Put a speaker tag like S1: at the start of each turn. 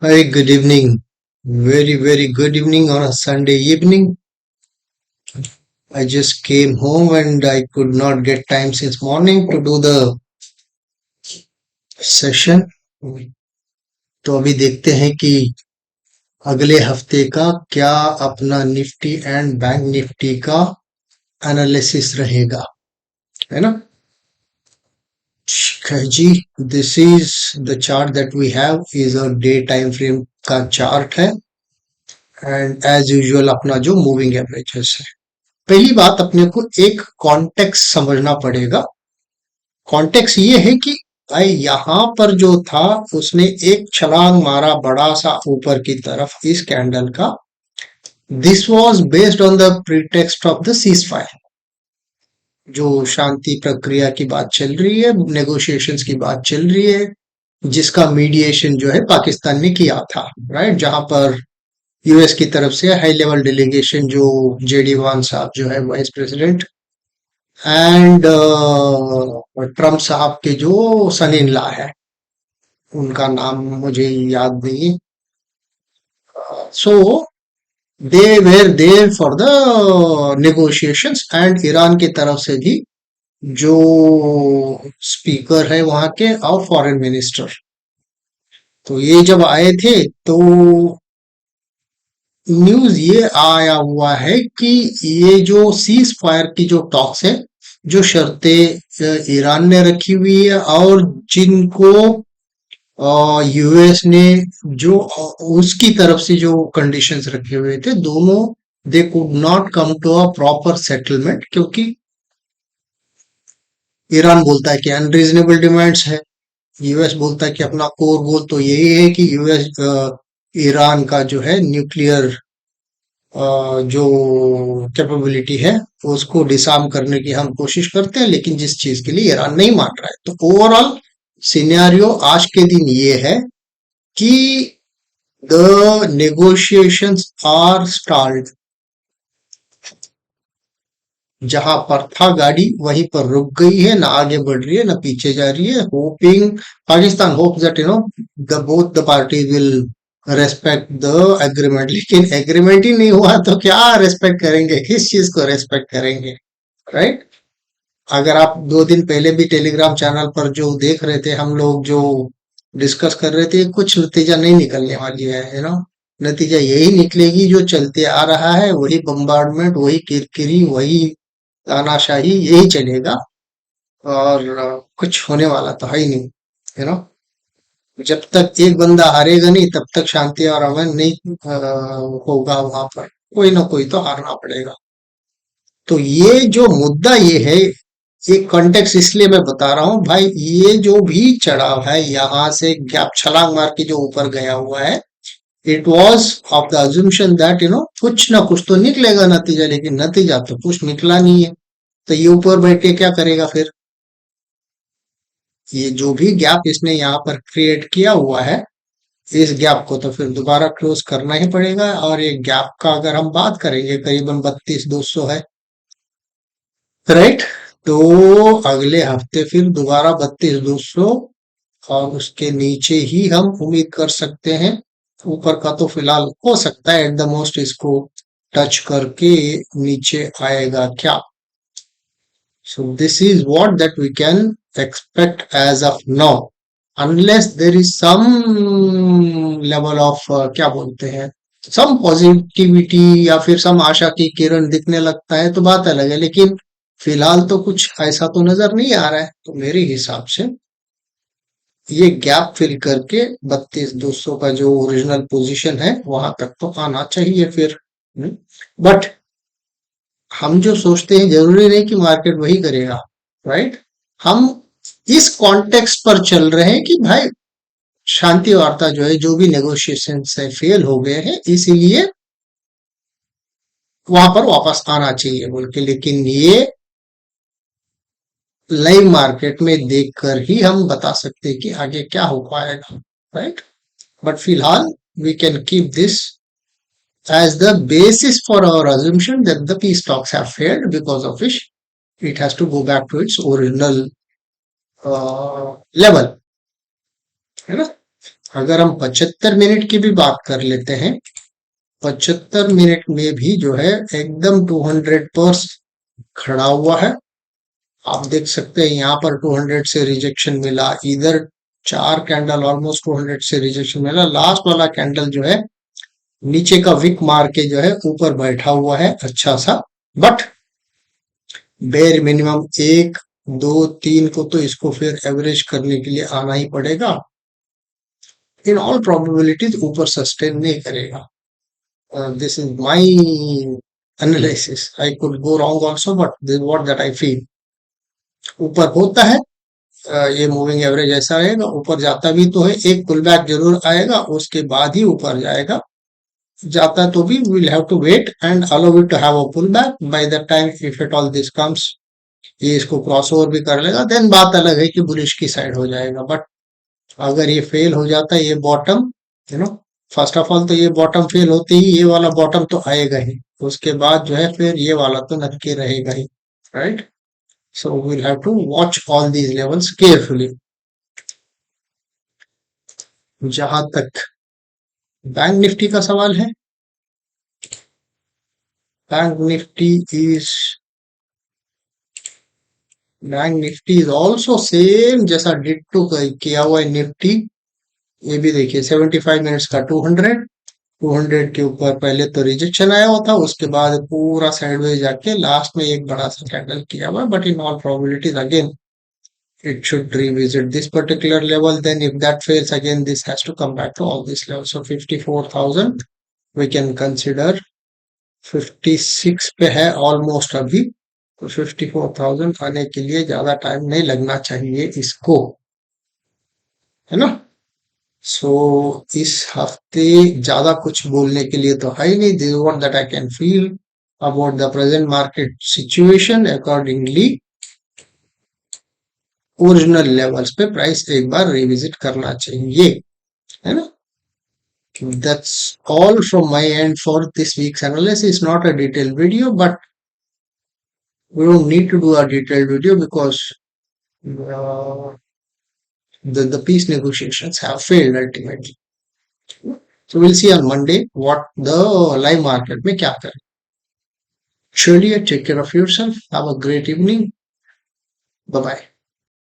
S1: Hi, good evening. Very, very good evening on a Sunday evening. I just came home and I could not get time since morning to do the session. तो अभी देखते हैं कि अगले हफ्ते का क्या अपना निफ्टी एंड बैंक निफ्टी का एनालिसिस रहेगा, है ना? जी, this is the chart that we have is a day time frame का चार्ट है एंड एज यूजुअल अपना जो मूविंग एवरेजेस है। पहली बात अपने को एक कॉन्टेक्स्ट समझना पड़ेगा। कॉन्टेक्स्ट ये है कि भाई यहाँ पर जो था उसने एक छलांग मारा बड़ा सा ऊपर की तरफ इस कैंडल का। This was based on the pretext of the cease fire, जो शांति प्रक्रिया की बात चल रही है, नेगोशिएशंस की बात चल रही है, जिसका मीडिएशन जो है पाकिस्तान ने किया था, राइट? जहां पर यूएस की तरफ से हाई लेवल डेलीगेशन जो जेडी वान साहब जो है वाइस प्रेसिडेंट एंड ट्रम्प साहब के जो सन इन लॉ है, उनका नाम मुझे याद नहीं। So they were there for the negotiations and Iran की तरफ से भी जो स्पीकर है वहां के और फॉरेन मिनिस्टर, तो ये जब आए थे तो न्यूज ये आया हुआ है कि ये जो सीज फायर की जो टॉक्स है, जो शर्तें ईरान ने रखी हुई है और जिनको यूएस ने जो उसकी तरफ से जो कंडीशंस रखे हुए थे, दोनों they could not come to a proper settlement, क्योंकि ईरान बोलता है कि अनरीजनेबल डिमांड्स है, यूएस बोलता है कि अपना कोर गोल तो यही है कि यूएस ईरान का जो है न्यूक्लियर जो कैपेबिलिटी है उसको डिसआर्म करने की हम कोशिश करते हैं, लेकिन जिस चीज के लिए ईरान नहीं मान रहा है। तो ओवरऑल सिनेरियो आज के दिन ये है कि द नेगोशिएशंस आर स्टाल्ड। जहां पर था गाड़ी वहीं पर रुक गई है, ना आगे बढ़ रही है ना पीछे जा रही है। Hopping Pakistan hopes that the both the party will respect the agreement, लेकिन एग्रीमेंट ही नहीं हुआ तो क्या रेस्पेक्ट करेंगे, किस चीज को रेस्पेक्ट करेंगे, राइट? अगर आप 2 दिन पहले भी टेलीग्राम चैनल पर जो देख रहे थे, हम लोग जो डिस्कस कर रहे थे, कुछ नतीजा नहीं निकलने वाली है, नतीजा यही निकलेगी जो चलते आ रहा है, वही बम्बार्डमेंट, वही किरकिरी, वही तानाशाही, यही चलेगा। और कुछ होने वाला तो है ही नहीं, यू नो जब तक एक बंदा हारेगा नहीं तब तक शांति और अमन नहीं होगा वहां पर। कोई ना कोई तो हारना पड़ेगा। तो ये जो मुद्दा ये है, ये कॉन्टेक्स्ट इसलिए मैं बता रहा हूँ भाई, ये जो भी चढ़ाव है यहाँ से गैप छलांग मार के जो ऊपर गया हुआ है, it was of the assumption that कुछ ना कुछ तो निकलेगा नतीजा, लेकिन नतीजा तो कुछ निकला नहीं है। तो ये ऊपर बैठ के क्या करेगा फिर? ये जो भी गैप इसने यहाँ पर क्रिएट किया हुआ है, इस गैप को तो फिर दोबारा क्लोज करना ही पड़ेगा। और ये गैप का अगर हम बात करेंगे करीबन 32,200 है, राइट? तो अगले हफ्ते फिर दोबारा 32,200 और उसके नीचे ही हम उम्मीद कर सकते हैं। ऊपर का तो फिलहाल हो सकता है एट द मोस्ट इसको टच करके नीचे आएगा क्या? So this is what that we can expect as of now, unless there is some level of क्या बोलते हैं, some positivity या फिर some आशा की किरण दिखने लगता है तो बात अलग है, लेकिन फिलहाल तो कुछ ऐसा तो नजर नहीं आ रहा है। तो मेरे हिसाब से ये गैप फिल करके 32,200 का जो ओरिजिनल पोजीशन है वहां तक तो आना चाहिए फिर। बट हम जो सोचते हैं जरूरी नहीं कि मार्केट वही करेगा, राइट? हम इस कॉन्टेक्स्ट पर चल रहे हैं कि भाई शांति वार्ता जो है, जो भी नेगोशिएशन है फेल हो गए हैं, इसीलिए वहां पर वापस आना चाहिए बोल के। लेकिन ये लाइव मार्केट में देखकर ही हम बता सकते हैं कि आगे क्या हो पाएगा, राइट? बट फिलहाल we can keep this as the basis for our assumption that the peace talks have failed, because of which it has to go back to its original level, है ना? अगर हम 75 मिनट की भी बात कर लेते हैं, 75 मिनट में भी जो है एकदम 200 पर खड़ा हुआ है। आप देख सकते हैं यहाँ पर 200 से रिजेक्शन मिला, इधर 4 कैंडल ऑलमोस्ट 200 से रिजेक्शन मिला, लास्ट वाला कैंडल जो है नीचे का विक मार के जो है ऊपर बैठा हुआ है अच्छा सा। बट बेर मिनिमम 1 2 3 को तो इसको फिर एवरेज करने के लिए आना ही पड़ेगा। इन ऑल प्रोबेबिलिटीज ऊपर सस्टेन नहीं करेगा। This is my analysis, I could go wrong also but this what that I feel. ऊपर होता है, ये मूविंग एवरेज ऐसा रहेगा, ऊपर जाता भी तो है, एक पुल बैक जरूर आएगा उसके बाद ही ऊपर जाएगा। जाता तो भी will have to wait and allow it to have a pull back by the time if it all this comes. ये इसको क्रॉस ओवर भी कर लेगा, देन बात अलग है कि बुलिश की साइड हो जाएगा। बट अगर ये फेल हो जाता है ये bottom, you know, first of all तो ये बॉटम फेल होते ही ये वाला बॉटम तो आएगा ही, उसके बाद जो है फिर ये वाला तो नक्की रहेगा ही, right. So we'll have to watch all these levels carefully। जहां तक बैंक निफ्टी का सवाल है, bank Nifty is bank Nifty is also same जैसा डिट्टो किया हुआ है निफ्टी। ये भी देखिए 75 मिनट्स का 200, 200 के ऊपर पहले तो रिजेक्शन आया हुआ था, उसके बाद पूरा साइडवेज जाके लास्ट में एक बड़ा सा कैंडल किया हुआ, but in all probabilities again it should revisit this particular level. Then if that fails again, this has to come back to all these levels. So 54,000 we can consider, 56 पे है almost अभी, तो 54,000 आने के लिए ज्यादा टाइम नहीं लगना चाहिए इसको, है ना। सो इस हफ्ते ज्यादा कुछ बोलने के लिए तो है ही नहीं। This what that I can feel about the present market situation. Accordingly original levels पे प्राइस एक बार रिविजिट करना चाहिए, है ना। That's all from my end for this week's analysis. Not a detailed video, but we don't need to do a detailed video because uh, the peace negotiations have failed ultimately. So we'll see on Monday what the live market में क्या करें। चलिए, take care of yourself. Have a great evening. Bye bye.